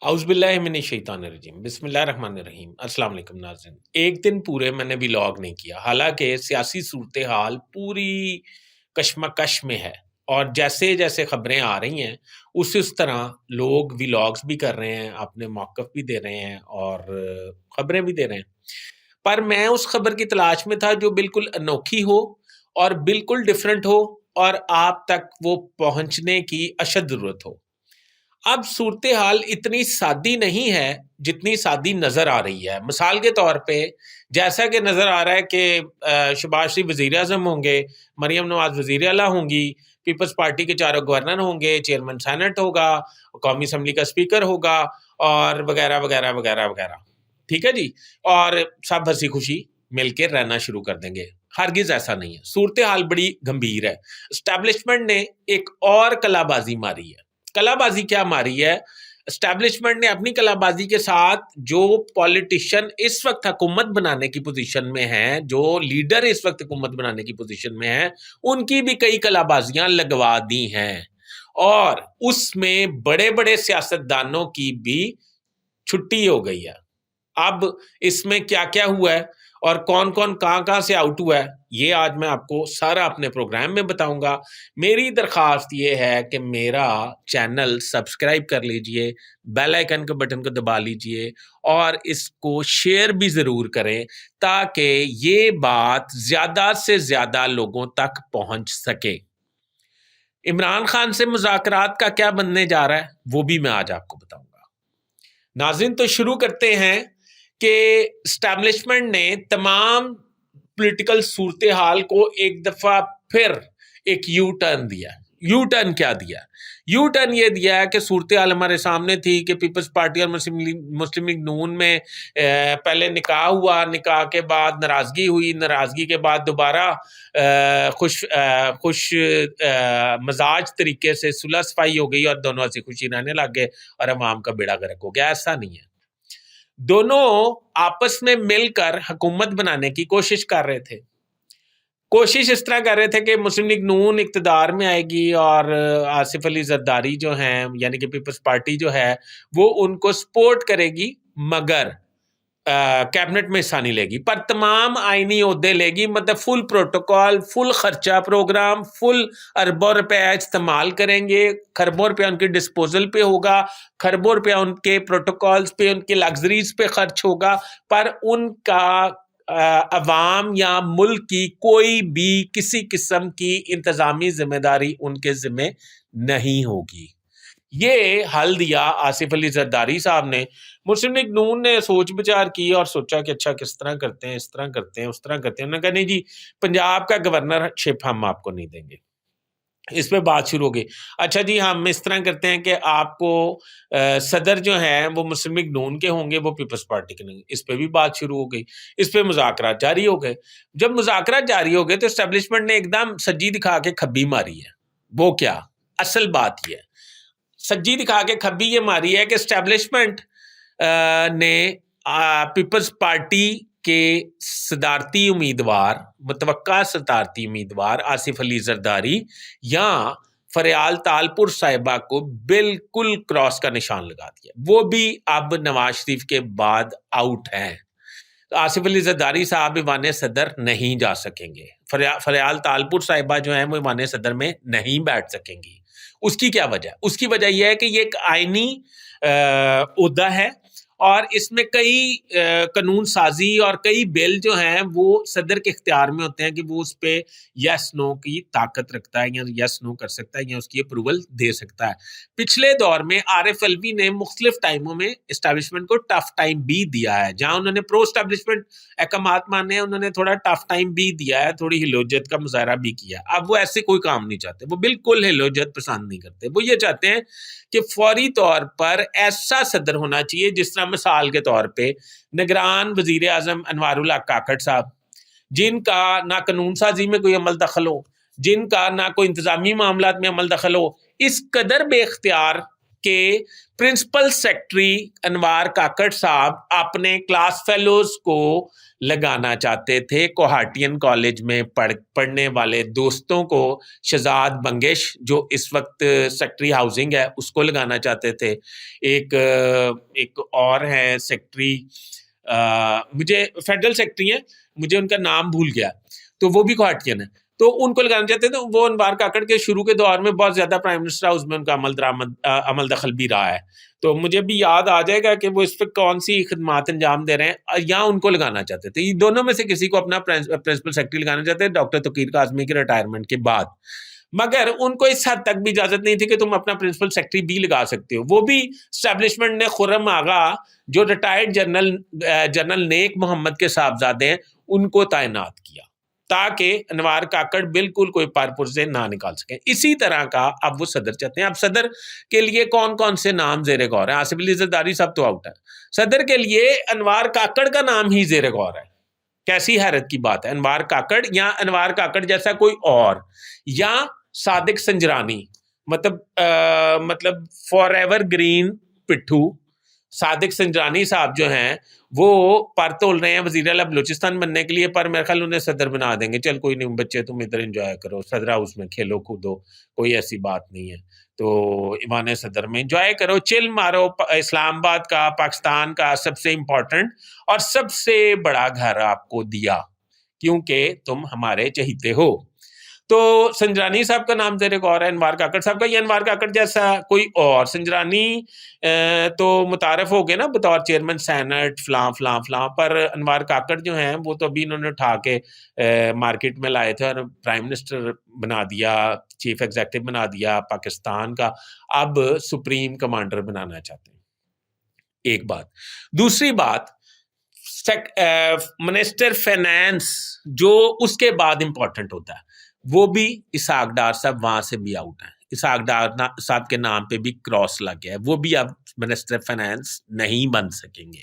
اعوذ باللہ من الشیطان الرجیم بسم اللہ الرحمن الرحیم۔ السلام علیکم ناظرین، ایک دن پورے میں نے ولاگ نہیں کیا، حالانکہ سیاسی صورتحال پوری کشمکش میں ہے اور جیسے جیسے خبریں آ رہی ہیں اس طرح لوگ ولاگز بھی کر رہے ہیں، اپنے موقف بھی دے رہے ہیں اور خبریں بھی دے رہے ہیں، پر میں اس خبر کی تلاش میں تھا جو بالکل انوکھی ہو اور بالکل ڈیفرنٹ ہو اور آپ تک وہ پہنچنے کی اشد ضرورت ہو۔ اب صورتحال اتنی سادی نہیں ہے جتنی سادی نظر آ رہی ہے۔ مثال کے طور پہ جیسا کہ نظر آ رہا ہے کہ شہباز شریف وزیر اعظم ہوں گے، مریم نواز وزیر اعلیٰ ہوں گی، پیپلز پارٹی کے چاروں گورنر ہوں گے، چیئرمین سینٹ ہوگا، قومی اسمبلی کا اسپیکر ہوگا اور وغیرہ وغیرہ وغیرہ وغیرہ، ٹھیک ہے جی، اور سب ہنسی خوشی مل کے رہنا شروع کر دیں گے۔ ہرگز ایسا نہیں ہے، صورتحال بڑی گمبھیر ہے۔ اسٹیبلشمنٹ نے ایک اور کلا بازی ماری ہے۔ کلا بازی کیا ماری ہے؟ اسٹیبلشمنٹ نے اپنی کلا بازی کے ساتھ جو پولیٹیشین اس وقت حکومت بنانے کی پوزیشن میں ہیں، جو لیڈر اس وقت حکومت بنانے کی پوزیشن میں ہیں، ان کی بھی کئی کلا بازیاں لگوا دی ہیں اور اس میں بڑے بڑے سیاستدانوں کی بھی چھٹی ہو گئی ہے۔ اب اس میں کیا کیا ہوا ہے اور کون کون کہاں سے آؤٹ ہوا ہے، یہ آج میں آپ کو سارا اپنے پروگرام میں بتاؤں گا۔ میری درخواست یہ ہے کہ میرا چینل سبسکرائب کر لیجئے، بیل آئیکن کے بٹن کو دبا لیجئے اور اس کو شیئر بھی ضرور کریں تاکہ یہ بات زیادہ سے زیادہ لوگوں تک پہنچ سکے۔ عمران خان سے مذاکرات کا کیا بننے جا رہا ہے وہ بھی میں آج آپ کو بتاؤں گا۔ ناظرین، تو شروع کرتے ہیں کہ اسٹیبلشمنٹ نے تمام پولیٹیکل صورتحال کو ایک دفعہ پھر ایک یو ٹرن دیا۔ یو ٹرن کیا دیا؟ یو ٹرن یہ دیا ہے کہ صورتحال ہمارے سامنے تھی کہ پیپلز پارٹی اور مسلم لیگ نون میں پہلے نکاح ہوا، نکاح کے بعد ناراضگی ہوئی، ناراضگی کے بعد دوبارہ خوش مزاج طریقے سے صلح صفائی ہو گئی اور دونوں ہنسی خوشی رہنے لگ گئے اور عوام کا بیڑا غرق ہو گیا۔ ایسا نہیں ہے، دونوں آپس میں مل کر حکومت بنانے کی کوشش کر رہے تھے۔ کوشش اس طرح کر رہے تھے کہ مسلم لیگ نون اقتدار میں آئے گی اور آصف علی زرداری جو ہیں یعنی کہ پیپلز پارٹی جو ہے وہ ان کو سپورٹ کرے گی، مگر کیبنٹ میں حصہ نہیں لے گی، پر تمام آئینی عہدے لے گی، مطلب فل پروٹوکول، فل خرچہ پروگرام، فل اربوں روپے استعمال کریں گے، خربوں روپیہ ان کے ڈسپوزل پہ ہوگا، خربوں روپیہ ان کے پروٹوکولز پہ، ان کے لگژریز پہ خرچ ہوگا، پر ان کا عوام یا ملک کی کوئی بھی کسی قسم کی انتظامی ذمہ داری ان کے ذمہ نہیں ہوگی۔ یہ حل دیا آصف علی زرداری صاحب نے۔ مسلم لیگ نون نے سوچ بچار کی اور سوچا کہ اچھا کس طرح کرتے ہیں، اس طرح کرتے ہیں، اس طرح کرتے ہیں۔ انہوں نے کہا نہیں جی، پنجاب کا گورنر شپ ہم آپ کو نہیں دیں گے۔ اس پہ بات شروع ہو گئی، اچھا جی ہم اس طرح کرتے ہیں کہ آپ کو صدر جو ہیں وہ مسلم لیگ نون کے ہوں گے، وہ پیپلز پارٹی کے نہیں۔ اس پہ بھی بات شروع ہو گئی، اس پہ مذاکرات جاری ہو گئے۔ جب مذاکرات جاری ہو گئے تو اسٹیبلشمنٹ نے ایک دم سجی دکھا کے کھبی ماری ہے۔ وہ کیا؟ اصل بات یہ ہے، سجی دکھا کے کھبی یہ ماری ہے کہ اسٹیبلشمنٹ نے پیپلز پارٹی کے صدارتی امیدوار، متوقع صدارتی امیدوار آصف علی زرداری یا فریال تالپور صاحبہ کو بالکل کراس کا نشان لگا دیا۔ وہ بھی اب نواز شریف کے بعد آؤٹ ہیں۔ آصف علی زرداری صاحب ایوان صدر نہیں جا سکیں گے، فریال تالپور صاحبہ جو ہیں وہ ایوان صدر میں نہیں بیٹھ سکیں گی۔ اس کی کیا وجہ؟ اس کی وجہ یہ ہے کہ یہ ایک آئینی عہدہ ہے اور اس میں کئی قانون سازی اور کئی بل جو ہیں وہ صدر کے اختیار میں ہوتے ہیں کہ وہ اس پہ یس نو کی طاقت رکھتا ہے یا یس نو کر سکتا ہے یا اس کی اپروول دے سکتا ہے۔ پچھلے دور میں عارف الوی نے مختلف ٹائموں میں اسٹیبلشمنٹ کو ٹف ٹائم بھی دیا ہے، جہاں انہوں نے پرو اسٹیبلشمنٹ احکامات مانے ہیں، انہوں نے تھوڑا ٹف ٹائم بھی دیا ہے، تھوڑی ہلوجت کا مظاہرہ بھی کیا۔ اب وہ ایسے کوئی کام نہیں چاہتے، وہ بالکل ہلوجت پسند نہیں کرتے۔ وہ یہ چاہتے ہیں کہ فوری طور پر ایسا صدر ہونا چاہیے جس طرح مثال کے طور پہ نگران وزیر اعظم انوار الحق کاکڑ صاحب، جن کا نہ قانون سازی میں کوئی عمل دخل ہو، جن کا نہ کوئی انتظامی معاملات میں عمل دخل ہو، اس قدر بے اختیار کہ پرنسپل سیکرٹری انوار کاکڑ صاحب اپنے کلاس فیلوز کو لگانا چاہتے تھے کوہاٹین کالج میں پڑھنے والے دوستوں کو. شہزاد بنگش جو اس وقت سیکرٹری ہاؤسنگ ہے اس کو لگانا چاہتے تھے. ایک اور ہے سیکرٹری, مجھے فیڈرل سیکرٹری ہیں, مجھے ان کا نام بھول گیا, تو وہ بھی کوہاٹین ہے, تو ان کو لگانا چاہتے تھے. وہ انوار کاکڑ کے شروع کے دور میں بہت زیادہ پرائم منسٹر ہاؤس میں ان کا عمل دخل بھی رہا ہے, تو مجھے بھی یاد آ جائے گا کہ وہ اس وقت کون سی خدمات انجام دے رہے ہیں, یا ان کو لگانا چاہتے تھے. یہ دونوں میں سے کسی کو اپنا پرنسپل سیکرٹری لگانا چاہتے ہیں ڈاکٹر توقیر کاظمی کے ریٹائرمنٹ کے بعد, مگر ان کو اس حد تک بھی اجازت نہیں تھی کہ تم اپنا پرنسپل سیکرٹری بھی لگا سکتے ہو. وہ بھی اسٹیبلشمنٹ نے خرم آغا جو ریٹائرڈ جنرل نیک محمد کے صاحبزادے ہیں ان کو تعینات کیا تاکہ انوار کاکڑ بالکل کوئی پرپرزے نہ نکال سکیں. اسی طرح کا اب وہ صدر چاہتے ہیں. اب صدر کے لیے کون کون سے نام زیر غور ہیں؟ آصف علی زرداری صاحب تو آؤٹ ہے. صدر کے لیے انوار کاکڑ کا نام ہی زیر غور ہے. کیسی حیرت کی بات ہے, انوار کاکڑ یا انوار کاکڑ جیسا کوئی اور, یا صادق سنجرانی, مطلب for ever green پٹھو. Sadiq Sanjrani صاحب جو ہیں وہ پر تول رہے ہیں وزیر اعلیٰ بلوچستان بننے کے لیے, پر میرے خیال انہیں صدر بنا دیں گے. چل کوئی نہیں بچے, تم ادھر انجوائے کرو, صدر ہاؤس میں کھیلو کودو, کوئی ایسی بات نہیں ہے. تو ایوان صدر میں انجوائے کرو, چل مارو. اسلام آباد کا, پاکستان کا سب سے امپورٹنٹ اور سب سے بڑا گھر آپ کو دیا کیونکہ تم ہمارے چہیتے ہو. تو سنجرانی صاحب کا نام زیر غور ہے, انوار کاکڑ صاحب کا, یا انوار کاکڑ جیسا کوئی اور. سنجرانی تو متعارف ہو گئے نا بطور چیئرمین سینٹ فلاں فلاں فلاں, پر انوار کاکڑ جو ہیں وہ تو ابھی انہوں نے اٹھا کے مارکیٹ میں لائے تھے اور پرائم منسٹر بنا دیا, چیف ایگزیکٹو بنا دیا پاکستان کا. اب سپریم کمانڈر بنانا چاہتے ہیں. ایک بات. دوسری بات, منسٹر فائنانس جو اس کے بعد امپورٹنٹ ہوتا ہے, وہ بھی اسحاق ڈار صاحب وہاں سے بھی آؤٹ ہیں. اسحاق ڈار صاحب کے نام پہ بھی کراس لگ گیا ہے, وہ بھی اب منسٹر فائنانس نہیں بن سکیں گے.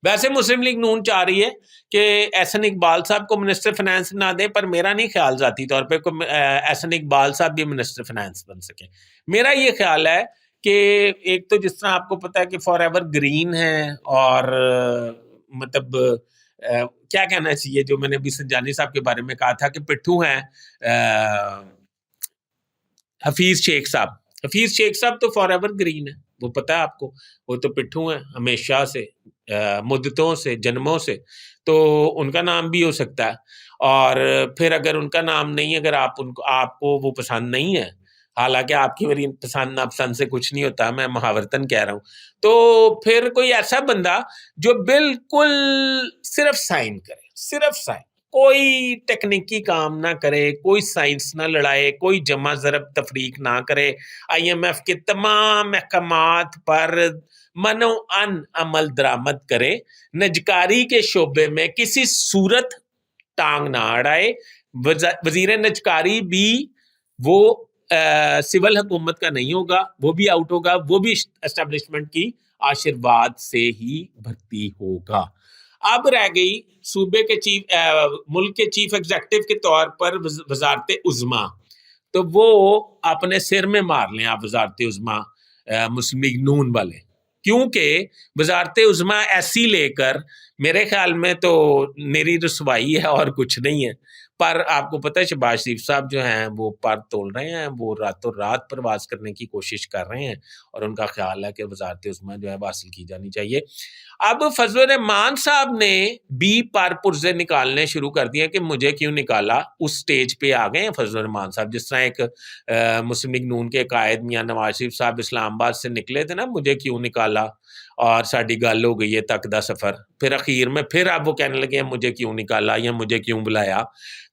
ویسے مسلم لیگ نون چاہ رہی ہے کہ احسن اقبال صاحب کو منسٹر فائنانس بنا دیں, پر میرا نہیں خیال ذاتی طور پہ احسن اقبال صاحب بھی منسٹر فائنانس بن سکیں. میرا یہ خیال ہے کہ ایک تو جس طرح آپ کو پتا ہے کہ فار ایور گرین ہے, اور مطلب کیا کہنا چاہیے, جو میں نے ابھی سنجانی صاحب کے بارے میں کہا تھا کہ پٹھو ہیں حفیظ شیخ صاحب. حفیظ شیخ صاحب تو فار ایور گرین ہے, وہ پتہ ہے آپ کو, وہ تو پٹھو ہیں ہمیشہ سے, مدتوں سے, جنموں سے, تو ان کا نام بھی ہو سکتا ہے. اور پھر اگر ان کا نام نہیں, اگر آپ کو وہ پسند نہیں ہے, حالانکہ آپ کی میری پسند ناپسند سے کچھ نہیں ہوتا, میں محاورتاً کہہ رہا ہوں, تو پھر کوئی ایسا بندہ جو بالکل صرف سائن کرے, صرف سائن, کوئی ٹیکنیکی کام نہ کرے, کوئی سائنس نہ لڑائے, کوئی جمع ضرب تفریق نہ کرے, IMF کے تمام احکامات پر منو ان عمل درآمد کرے, نجکاری کے شعبے میں کسی صورت ٹانگ نہ اڑائے. وزیر نجکاری بھی وہ سول حکومت کا نہیں ہوگا, وہ بھی آؤٹ ہوگا, وہ بھی اسٹیبلشمنٹ کی آشرواد سے ہی بھرتی ہوگا. اب رہ گئی صوبے کے ملک کے چیف ایگزیکٹو کے طور پر وزارت عظمیٰ, تو وہ اپنے سر میں مار لیں آپ وزارت عظمیٰ مسلم لیگ نون والے, کیونکہ وزارت عظمیٰ ایسی لے کر میرے خیال میں تو میری رسوائی ہے اور کچھ نہیں ہے. پر آپ کو پتہ ہے شہباز شریف صاحب جو ہیں وہ پر تول رہے ہیں, وہ راتوں رات پرواز کرنے کی کوشش کر رہے ہیں, اور ان کا خیال ہے کہ وزارت عظمیٰ جو ہے وہ حاصل کی جانی چاہیے. اب فضل الرحمان صاحب نے بھی پر پرزے نکالنے شروع کر دیے کہ مجھے کیوں نکالا. اس سٹیج پہ آ گئے ہیں فضل الرحمان صاحب, جس طرح ایک مسلم لیگ نون کے قائد میاں نواز شریف صاحب اسلام آباد سے نکلے تھے نا, مجھے کیوں نکالا اور ساڈی گل ہو گئی ہے تک دا سفر, پھر اخیر میں پھر اب وہ کہنے لگے ہیں مجھے کیوں نکالا یا مجھے کیوں بلایا.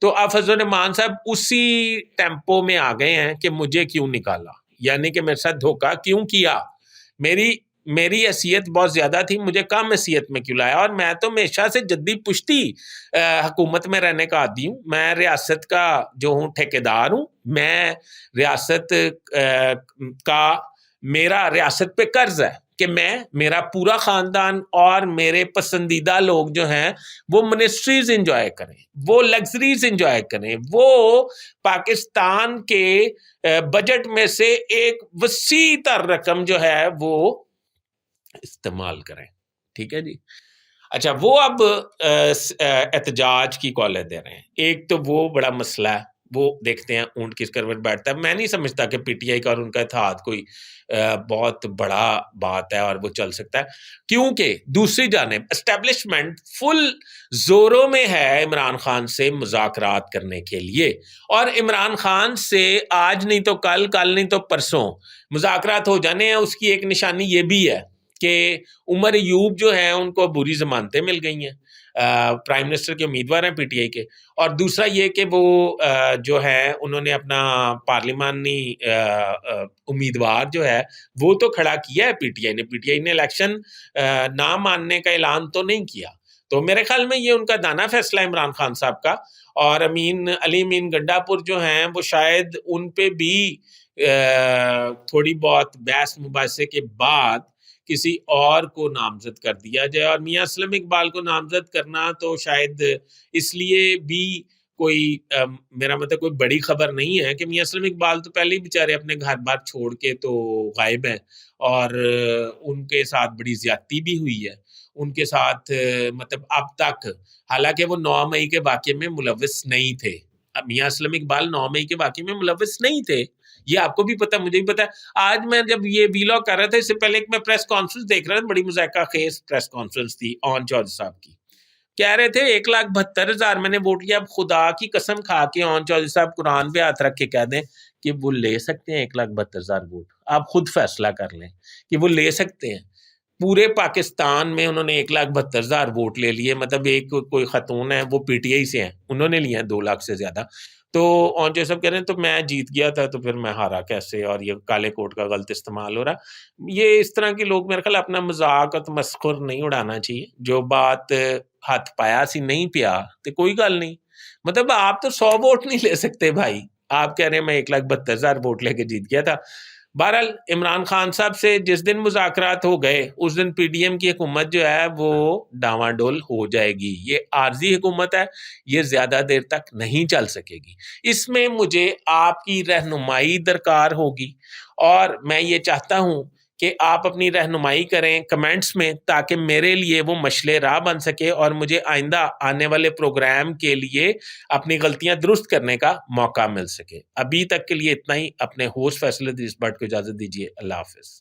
تو اب فضل الرحمان صاحب اسی ٹیمپو میں آ گئے ہیں کہ مجھے کیوں نکالا, یعنی کہ میرے ساتھ دھوکہ کیوں کیا, میری حیثیت بہت زیادہ تھی, مجھے کم حیثیت میں کیوں لایا. اور میں تو ہمیشہ سے جدی پشتی حکومت میں رہنے کا عادی ہوں, میں ریاست کا جو ہوں ٹھیکیدار ہوں, میں ریاست کا میرا ریاست پہ قرض ہے, کہ میں, میرا پورا خاندان اور میرے پسندیدہ لوگ جو ہیں وہ منسٹریز انجوائے کریں, وہ لگژریز انجوائے کریں, وہ پاکستان کے بجٹ میں سے ایک وسیع تر رقم جو ہے وہ استعمال کریں. ٹھیک ہے جی. اچھا, وہ اب احتجاج کی کالیں دے رہے ہیں. ایک تو وہ بڑا مسئلہ ہے, وہ دیکھتے ہیں اونٹ کس کروٹ بیٹھتا ہے. میں نہیں سمجھتا کہ پی ٹی آئی کا اور ان کا اتحاد کوئی بہت بڑا بات ہے اور وہ چل سکتا ہے, کیونکہ دوسری جانب اسٹیبلشمنٹ فل زوروں میں ہے عمران خان سے مذاکرات کرنے کے لیے, اور عمران خان سے آج نہیں تو کل, کل نہیں تو پرسوں مذاکرات ہو جانے ہیں. اس کی ایک نشانی یہ بھی ہے کہ عمر ایوب جو ہیں ان کو بری ضمانتیں مل گئی ہیں, پرائم منسٹر کے امیدوار ہیں پی ٹی آئی کے, اور دوسرا یہ کہ وہ جو ہے انہوں نے اپنا پارلیمانی امیدوار جو ہے وہ تو کھڑا کیا ہے پی ٹی آئی نے. پی ٹی آئی نے الیکشن نہ ماننے کا اعلان تو نہیں کیا, تو میرے خیال میں یہ ان کا دانا فیصلہ ہے عمران خان صاحب کا. اور علی امین گنڈا پور جو ہیں وہ شاید ان پہ بھی تھوڑی بہت بحث مباحثے کے بعد کسی اور کو نامزد کر دیا جائے, اور میاں اسلم اقبال کو نامزد کرنا تو شاید اس لیے بھی کوئی میرا مطلب کوئی بڑی خبر نہیں ہے کہ میاں اسلم اقبال تو پہلے ہی بیچارے اپنے گھر بار چھوڑ کے تو غائب ہیں, اور ان کے ساتھ بڑی زیادتی بھی ہوئی ہے ان کے ساتھ, مطلب اب تک, حالانکہ وہ 9 مئی کے واقعے میں ملوث نہیں تھے. میاں اسلم اقبال 9 مئی کے واقعے میں ملوث نہیں تھے, یہ آپ کو بھی پتا, مجھے بھی پتا. آج میں جب یہ ویلاگ کر رہا تھا, اس سے پہلے ایک میں پریس کانفرنس دیکھ رہا تھا, بڑی مذائقہ خیز پریس کانفرنس تھی آن چودھری صاحب کی. کہہ رہے تھے 1,72,000 میں نے ووٹ لیا. اب خدا کی قسم کھا کے آن چودھری صاحب قرآن پہ ہاتھ رکھ کے کہہ دیں کہ وہ لے سکتے ہیں 1,72,000 ووٹ. آپ خود فیصلہ کر لیں کہ وہ لے سکتے ہیں. پورے پاکستان میں انہوں نے 1,72,000 ووٹ لے لیے. مطلب ایک کوئی خاتون ہے وہ پی ٹی آئی سے ہیں, انہوں نے لیا 2 لاکھ سے زیادہ. تو آن جو سب کہہ رہے ہیں تو میں جیت گیا تھا تو پھر میں ہارا کیسے, اور یہ کالے کوٹ کا غلط استعمال ہو رہا. یہ اس طرح کے لوگ میرے خیال اپنا مذاق اور تمسخر نہیں اڑانا چاہیے. جو بات ہاتھ پایا سی نہیں پیا تو کوئی گل نہیں. مطلب آپ تو 100 ووٹ نہیں لے سکتے بھائی. آپ کہہ رہے ہیں میں 1,72,000 ووٹ لے کے جیت گیا تھا. بہرحال عمران خان صاحب سے جس دن مذاکرات ہو گئے اس دن پی ڈی ایم کی حکومت جو ہے وہ ڈاواں ڈول ہو جائے گی. یہ عارضی حکومت ہے, یہ زیادہ دیر تک نہیں چل سکے گی. اس میں مجھے آپ کی رہنمائی درکار ہوگی, اور میں یہ چاہتا ہوں کہ آپ اپنی رہنمائی کریں کمنٹس میں, تاکہ میرے لیے وہ مشعل راہ بن سکے اور مجھے آئندہ آنے والے پروگرام کے لیے اپنی غلطیاں درست کرنے کا موقع مل سکے. ابھی تک کے لیے اتنا ہی. اپنے ہوسٹ فیصل ادریس بٹ کو اجازت دیجیے. اللہ حافظ.